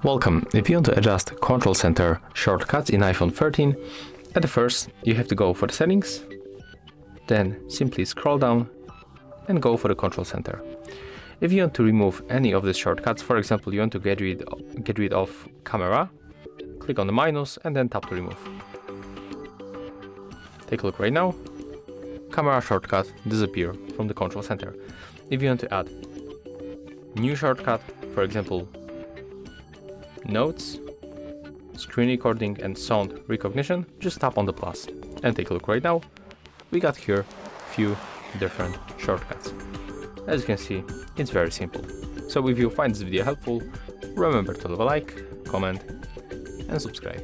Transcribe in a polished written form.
Welcome. If you want to adjust Control Center shortcuts in iPhone 13, at first you have to go for the settings, then simply scroll down and go for the Control Center. If you want to remove any of the shortcuts, for example, you want to get rid of camera, click on the minus and then tap to remove. Take a look right now. Camera shortcut disappear from the Control Center. If you want to add new shortcut, for example, notes, screen recording and sound recognition, just tap on the plus and take a look right now. We got here few different shortcuts. As you can see, it's very simple. So if you find this video helpful, remember to leave a like, comment and subscribe.